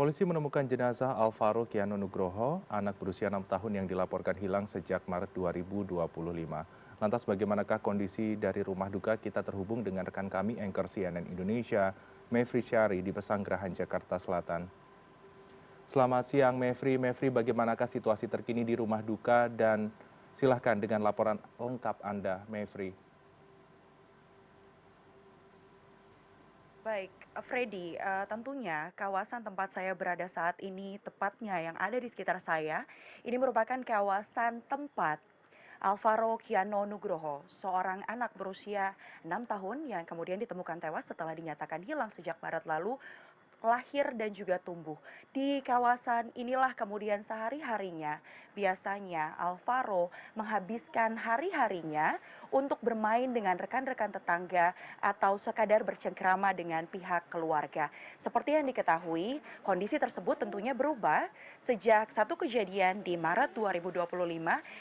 Polisi menemukan jenazah Alvaro Kiano Nugroho, anak berusia 6 tahun yang dilaporkan hilang sejak Maret 2025. Lantas bagaimanakah kondisi dari rumah duka? Kita terhubung dengan rekan kami, anchor CNN Indonesia, Mevri Syari di Pesanggerahan, Jakarta Selatan. Selamat siang Mevri. Mevri, bagaimanakah situasi terkini di rumah duka dan silahkan dengan laporan lengkap Anda, Mevri. Baik, Freddy, tentunya kawasan tempat saya berada saat ini, tepatnya yang ada di sekitar saya, ini merupakan kawasan tempat Alvaro Kiano Nugroho, seorang anak berusia 6 tahun yang kemudian ditemukan tewas setelah dinyatakan hilang sejak Maret lalu, lahir dan juga tumbuh. Di kawasan inilah kemudian sehari-harinya biasanya Alvaro menghabiskan hari-harinya untuk bermain dengan rekan-rekan tetangga atau sekadar bercengkrama dengan pihak keluarga. Seperti yang diketahui, kondisi tersebut tentunya berubah sejak satu kejadian di Maret 2025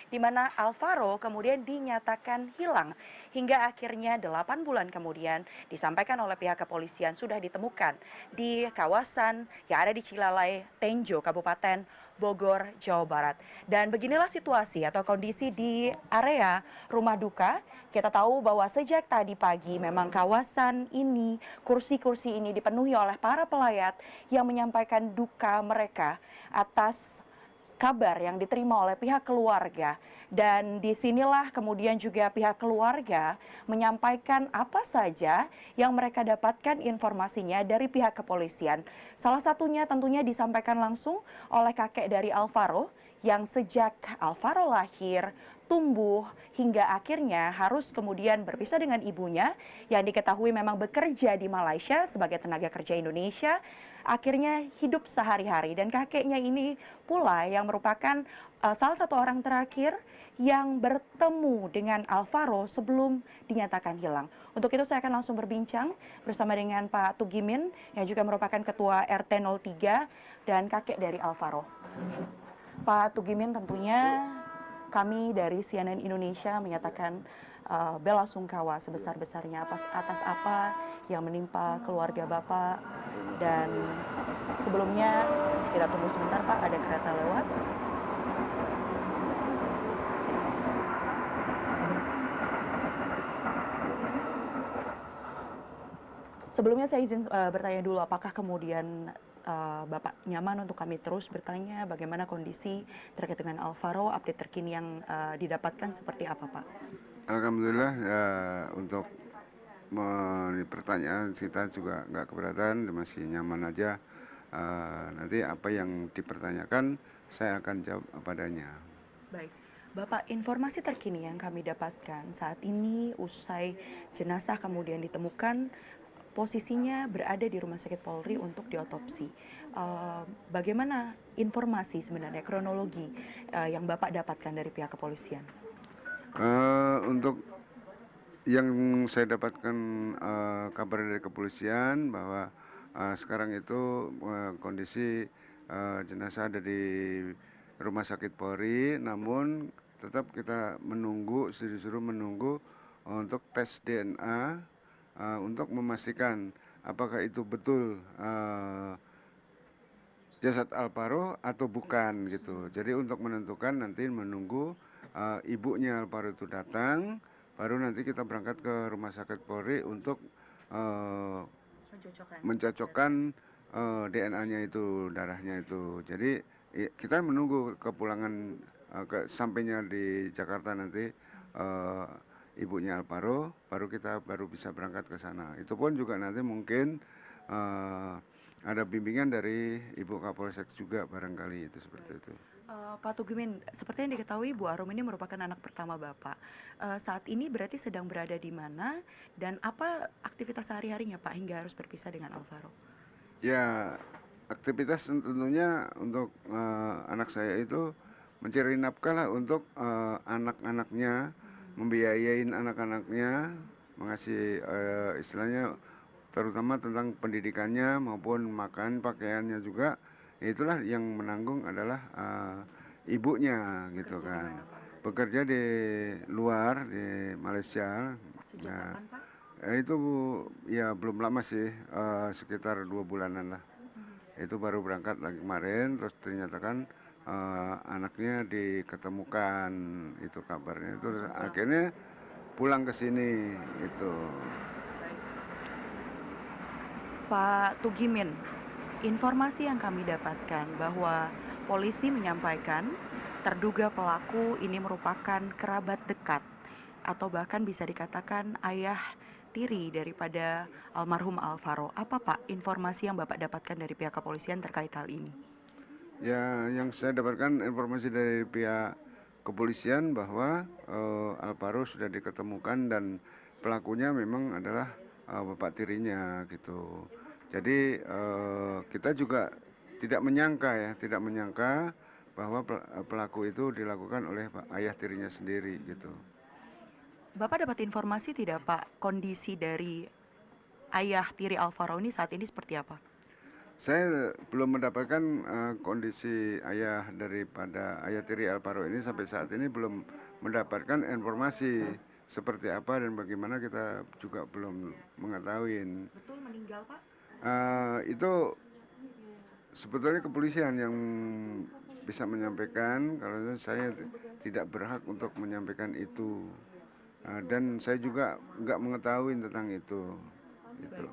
di mana Alvaro kemudian dinyatakan hilang hingga akhirnya 8 bulan kemudian disampaikan oleh pihak kepolisian sudah ditemukan di kawasan yang ada di Cilalai, Tenjo, Kabupaten Bogor, Jawa Barat. Dan beginilah situasi atau kondisi di area rumah duka. Kita tahu bahwa sejak tadi pagi memang kawasan ini, kursi-kursi ini dipenuhi oleh para pelayat yang menyampaikan duka mereka atas kabar yang diterima oleh pihak keluarga. Dan disinilah kemudian juga pihak keluarga menyampaikan apa saja yang mereka dapatkan informasinya dari pihak kepolisian. Salah satunya tentunya disampaikan langsung oleh kakek dari Alvaro yang sejak Alvaro lahir, tumbuh, hingga akhirnya harus kemudian berpisah dengan ibunya yang diketahui memang bekerja di Malaysia sebagai tenaga kerja Indonesia, akhirnya hidup sehari-hari. Dan kakeknya ini pula yang merupakan salah satu orang terakhir yang bertemu dengan Alvaro sebelum dinyatakan hilang. Untuk itu saya akan langsung berbincang bersama dengan Pak Tugimin yang juga merupakan Ketua RT 03 dan kakek dari Alvaro. Pak Tugimin, tentunya kami dari CNN Indonesia menyatakan bela sungkawa sebesar-besarnya atas apa yang menimpa keluarga Bapak. Dan sebelumnya kita tunggu sebentar Pak, ada kereta lewat. Sebelumnya saya izin bertanya dulu, apakah kemudian Bapak nyaman untuk kami terus bertanya bagaimana kondisi terkait dengan Alvaro, update terkini yang didapatkan seperti apa Pak? Alhamdulillah untuk pertanyaan kita juga nggak keberatan, masih nyaman aja. Nanti apa yang dipertanyakan saya akan jawab apa adanya. Baik, Bapak, informasi terkini yang kami dapatkan saat ini usai jenazah kemudian ditemukan posisinya berada di Rumah Sakit Polri untuk diotopsi. Bagaimana informasi sebenarnya kronologi yang Bapak dapatkan dari pihak kepolisian? Untuk yang saya dapatkan kabar dari kepolisian bahwa sekarang itu kondisi jenazah ada di Rumah Sakit Polri, namun tetap kita menunggu, disuruh menunggu untuk tes DNA untuk memastikan apakah itu betul jasad Alvaro atau bukan gitu. Jadi untuk menentukan nanti menunggu ibunya Alvaro itu datang, baru nanti kita berangkat ke Rumah Sakit Polri untuk mencocokkan DNA-nya itu, darahnya itu. Jadi kita menunggu kepulangan sampainya di Jakarta nanti ibunya Alvaro, baru bisa berangkat ke sana. Itu pun juga nanti mungkin ada bimbingan dari Ibu Kapolsek juga barangkali itu seperti itu. Pak Tugimin, seperti yang diketahui Bu Arum ini merupakan anak pertama Bapak. Saat ini berarti sedang berada di mana dan apa aktivitas sehari-harinya Pak hingga harus berpisah dengan Alvaro? Ya, aktivitas tentunya untuk anak saya itu mencari nafkah lah untuk anak-anaknya, membiayain anak-anaknya, mengasih istilahnya terutama tentang pendidikannya maupun makan pakaiannya juga. Itulah yang menanggung adalah ibunya gitu kan. Bekerja di luar di Malaysia. Sejak Nah, kapan Pak? itu ya belum lama sih, sekitar 2 bulanan lah. itu baru berangkat lagi kemarin, terus ternyata kan anaknya diketemukan, itu kabarnya. Terus akhirnya pulang ke sini itu. Pak Tugimin, informasi yang kami dapatkan bahwa polisi menyampaikan terduga pelaku ini merupakan kerabat dekat atau bahkan bisa dikatakan ayah tiri daripada almarhum Alvaro. Apa Pak informasi yang Bapak dapatkan dari pihak kepolisian terkait hal ini? Ya, yang saya dapatkan informasi dari pihak kepolisian bahwa Alvaro sudah diketemukan dan pelakunya memang adalah bapak tirinya gitu. Jadi kita juga tidak menyangka bahwa pelaku itu dilakukan oleh ayah tirinya sendiri gitu. Bapak dapat informasi tidak Pak kondisi dari ayah tiri Alvaro ini saat ini seperti apa? Saya belum mendapatkan kondisi ayah daripada ayah tiri Alvaro ini sampai saat ini belum mendapatkan informasi seperti apa dan bagaimana kita juga belum mengetahui. Betul meninggal Pak? Itu sebetulnya kepolisian yang bisa menyampaikan, karena saya tidak berhak untuk menyampaikan itu. Dan saya juga nggak mengetahui tentang itu. Gitu.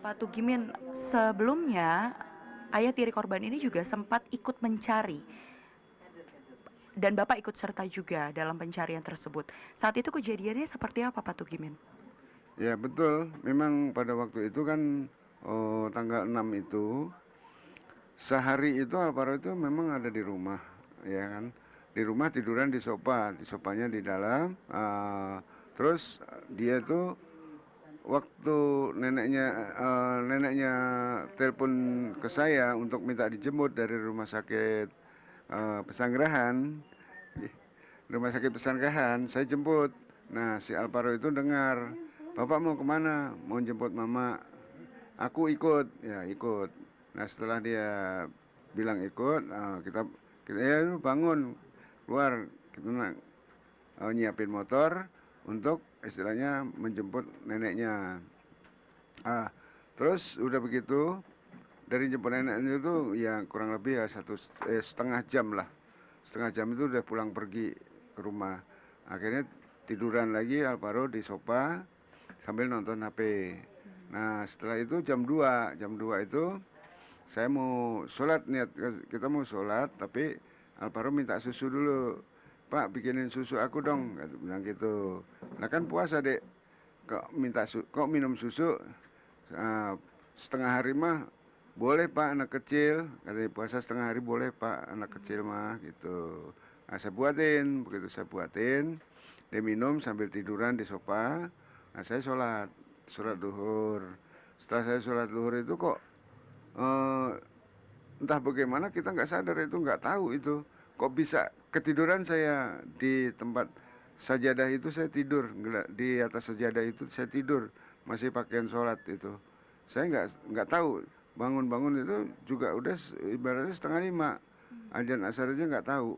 Pak Tugimin, sebelumnya ayah tiri korban ini juga sempat ikut mencari dan Bapak ikut serta juga dalam pencarian tersebut. Saat itu kejadiannya seperti apa Pak Tugimin? Ya betul, memang pada waktu itu kan tanggal 6 itu, sehari itu Alvaro itu memang ada di rumah, ya kan. Di rumah tiduran di sofa, di sofanya di dalam. Terus dia itu waktu neneknya telepon ke saya untuk minta dijemput dari rumah sakit Pesanggerahan, saya jemput. Nah si Alvaro itu dengar, bapak mau kemana? Mau jemput mama. Aku ikut, ya ikut. Nah setelah dia bilang ikut, kita ya bangun keluar, kita nyiapin motor untuk istilahnya menjemput neneknya. Terus udah begitu dari jemput neneknya itu ya kurang lebih ya setengah jam lah. Setengah jam itu udah pulang pergi ke rumah. Akhirnya tiduran lagi Alvaro di sofa sambil nonton HP. Nah setelah itu jam 2 itu saya mau sholat, niat kita mau sholat, tapi Alvaro minta susu dulu. Pak bikinin susu aku dong, bilang gitu. Nah kan puasa dek, kok minum susu setengah hari mah boleh pak anak kecil, katanya puasa setengah hari boleh pak anak kecil mah gitu. Nah saya buatin, begitu saya buatin, dia minum sambil tiduran di sofa. Nah saya sholat duhur. Setelah saya sholat duhur itu kok entah bagaimana kita nggak sadar, itu nggak tahu itu kok bisa ketiduran. Saya di tempat sajadah itu saya tidur, di atas sajadah itu saya tidur masih pakaian sholat itu. Saya nggak tahu, bangun itu juga udah ibaratnya setengah 5, azan asar aja nggak tahu.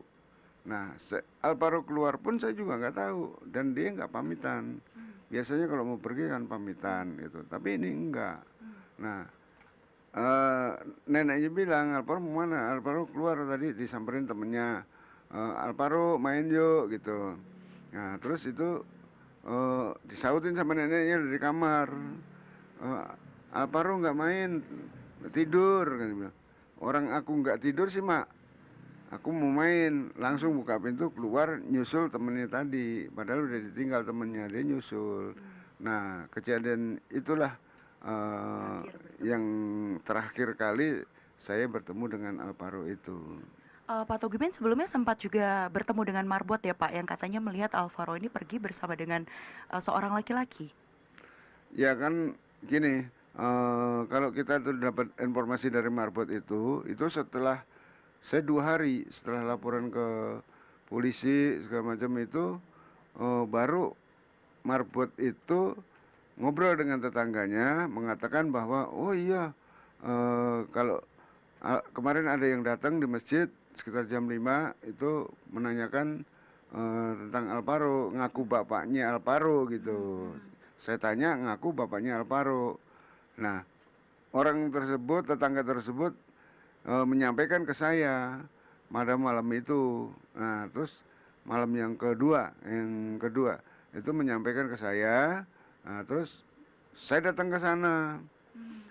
Nah Alvaro keluar pun saya juga nggak tahu dan dia nggak pamitan. Biasanya kalau mau pergi kan pamitan gitu, tapi ini enggak. Nah neneknya bilang, Alvaro mau mana? Alvaro keluar tadi disamperin temennya, Alvaro main yuk gitu. Nah terus itu disautin sama neneknya dari kamar, Alvaro nggak main, tidur kan dia bilang. Orang aku nggak tidur sih mak, aku mau main. Langsung buka pintu keluar nyusul temennya tadi, padahal udah ditinggal temennya, dia nyusul. Nah kejadian itulah yang terakhir kali saya bertemu dengan Alvaro itu. Pak Tugimin sebelumnya sempat juga bertemu dengan marbot ya Pak, yang katanya melihat Alvaro ini pergi bersama dengan seorang laki-laki. Ya kan gini, kalau kita tuh dapat informasi dari marbot itu setelah saya 2 hari setelah laporan ke polisi segala macam itu, baru marbot itu ngobrol dengan tetangganya mengatakan bahwa oh iya, kalau kemarin ada yang datang di masjid sekitar jam 5 itu menanyakan tentang Alvaro, ngaku bapaknya Alvaro gitu. Saya tanya, ngaku bapaknya Alvaro. Nah orang tersebut, tetangga tersebut menyampaikan ke saya pada malam itu. Nah, terus malam yang kedua itu menyampaikan ke saya. Nah, terus saya datang ke sana.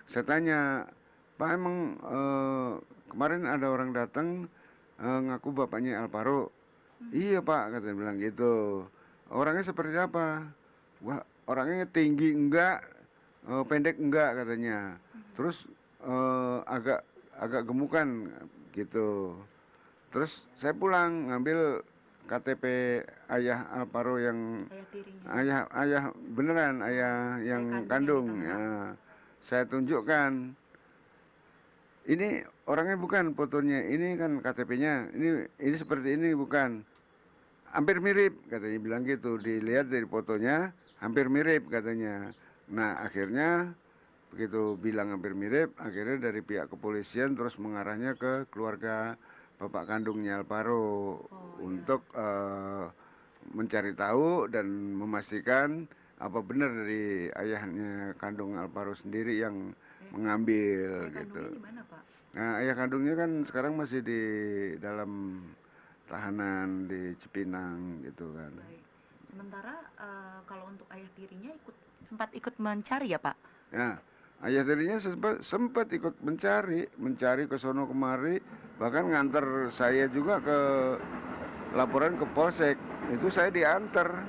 Saya tanya, Pak, emang kemarin ada orang datang ngaku bapaknya Alvaro. Iya Pak, katanya bilang gitu. Orangnya seperti apa? Wah, orangnya tinggi enggak, pendek enggak katanya. Terus agak agak gemukan gitu. Terus saya pulang ngambil KTP ayah Alvaro yang Ayah tirinya. ayah beneran, ayah yang kandung. Ya, saya tunjukkan. Ini orangnya bukan fotonya, ini kan KTP-nya. Ini seperti ini bukan. Hampir mirip katanya bilang gitu. Dilihat dari fotonya hampir mirip katanya. Nah, akhirnya begitu bilang hampir mirip, akhirnya dari pihak kepolisian terus mengarahnya ke keluarga bapak kandungnya Alvaro untuk mencari tahu dan memastikan apa benar dari ayahnya kandung Alvaro sendiri yang mengambil Ayah gitu. kandungnya di mana, Pak? Nah, ayah kandungnya kan sekarang masih di dalam tahanan di Cipinang gitu kan. Baik. Sementara kalau untuk ayah tirinya sempat ikut mencari ya, Pak? Ya, ayah tirinya sempat ikut mencari ke sono kemari, bahkan nganter saya juga ke laporan ke Polsek. Itu saya diantar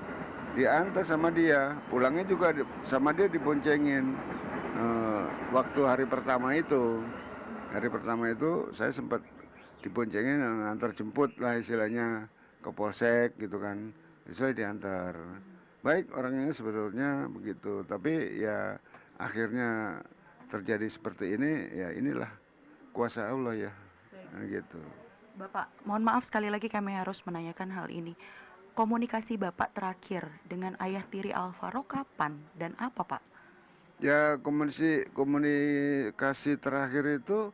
sama dia. Pulangnya juga sama dia diboncengin. Waktu hari pertama itu saya sempat diboncengin, antar jemput lah istilahnya ke Polsek gitu kan. Itu saya diantar. Baik orangnya sebetulnya begitu, tapi ya akhirnya terjadi seperti ini, ya inilah kuasa Allah ya. Gitu. Bapak, mohon maaf sekali lagi kami harus menanyakan hal ini. Komunikasi Bapak terakhir dengan ayah tiri Alvaro kapan dan apa, Pak? Ya komunikasi terakhir itu,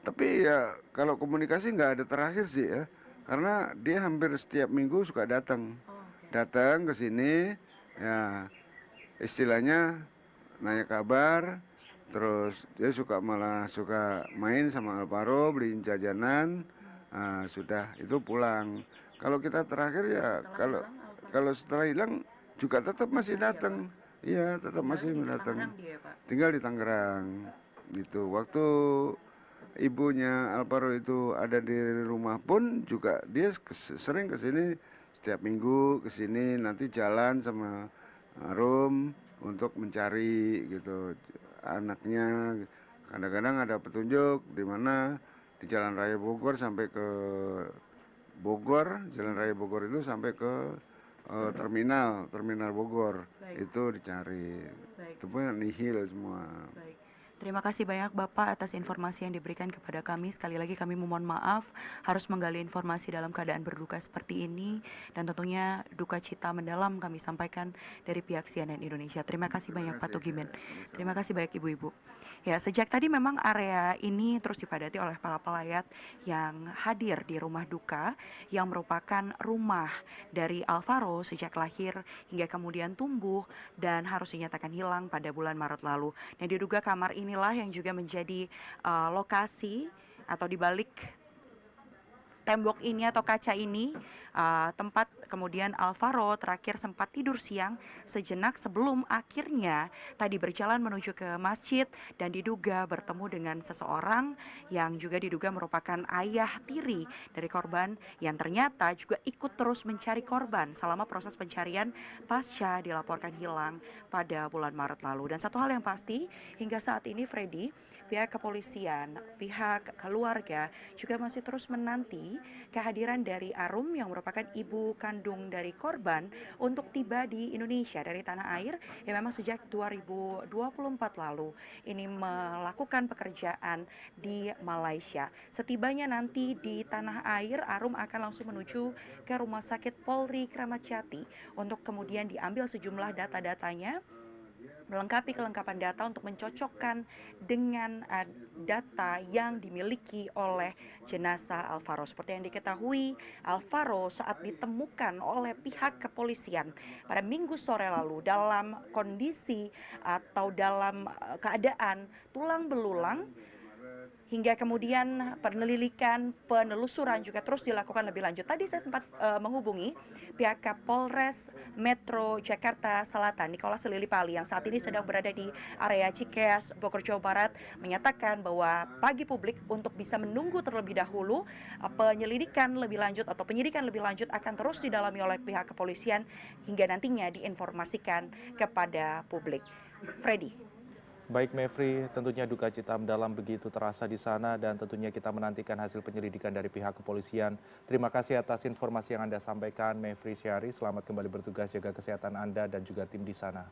tapi ya kalau komunikasi nggak ada terakhir sih ya, karena dia hampir setiap minggu suka datang ke sini, ya istilahnya nanya kabar, terus dia malah suka main sama Alvaro, beliin jajanan, sudah itu pulang. Kalau kita terakhir ya kalau setelah hilang juga tetap masih datang. Iya, tetap masih datang. Tinggal di Tangerang gitu. Waktu ibunya Alvaro itu ada di rumah pun juga dia sering ke sini, setiap minggu ke sini, nanti jalan sama Rum untuk mencari gitu anaknya. Kadang-kadang ada petunjuk di mana di Jalan Raya Bogor sampai ke Bogor, Jalan Raya Bogor itu sampai ke terminal Bogor. Baik. Itu dicari. Baik. Itu pun nihil semua. Baik. Terima kasih banyak Bapak atas informasi yang diberikan kepada kami. Sekali lagi kami memohon maaf harus menggali informasi dalam keadaan berduka seperti ini, dan tentunya duka cita mendalam kami sampaikan dari pihak CNN Indonesia. Terima kasih banyak Pak Tugimen. Terima kasih banyak Ibu-ibu. Ya, sejak tadi memang area ini terus dipadati oleh para pelayat yang hadir di rumah duka yang merupakan rumah dari Alvaro sejak lahir hingga kemudian tumbuh dan harus dinyatakan hilang pada bulan Maret lalu. Nah, diduga kamar inilah yang juga menjadi lokasi atau dibalik tembok ini atau kaca ini tempat kemudian Alvaro terakhir sempat tidur siang sejenak sebelum akhirnya tadi berjalan menuju ke masjid dan diduga bertemu dengan seseorang yang juga diduga merupakan ayah tiri dari korban yang ternyata juga ikut terus mencari korban selama proses pencarian pasca dilaporkan hilang pada bulan Maret lalu. Dan satu hal yang pasti hingga saat ini Freddy, pihak kepolisian, pihak keluarga juga masih terus menanti kehadiran dari Arum yang merupakan ibu kandung dari korban untuk tiba di Indonesia dari tanah air yang memang sejak 2024 lalu ini melakukan pekerjaan di Malaysia. Setibanya nanti di tanah air, Arum akan langsung menuju ke Rumah Sakit Polri Kramat Jati untuk kemudian diambil sejumlah data-datanya, melengkapi kelengkapan data untuk mencocokkan dengan data yang dimiliki oleh jenazah Alvaro. Seperti yang diketahui, Alvaro saat ditemukan oleh pihak kepolisian pada Minggu sore lalu dalam kondisi atau dalam keadaan tulang belulang hingga kemudian penelusuran juga terus dilakukan lebih lanjut. Tadi saya sempat menghubungi pihak Kapolres Metro Jakarta Selatan, Nicholas Lilipali, yang saat ini sedang berada di area Cikeas, Bogor, Jawa Barat, menyatakan bahwa bagi publik untuk bisa menunggu terlebih dahulu penyelidikan lebih lanjut atau penyidikan lebih lanjut akan terus didalami oleh pihak kepolisian hingga nantinya diinformasikan kepada publik. Freddy. Baik Mevri, tentunya duka cita mendalam begitu terasa di sana dan tentunya kita menantikan hasil penyelidikan dari pihak kepolisian. Terima kasih atas informasi yang Anda sampaikan, Mevri Syari. Selamat kembali bertugas, jaga kesehatan Anda dan juga tim di sana.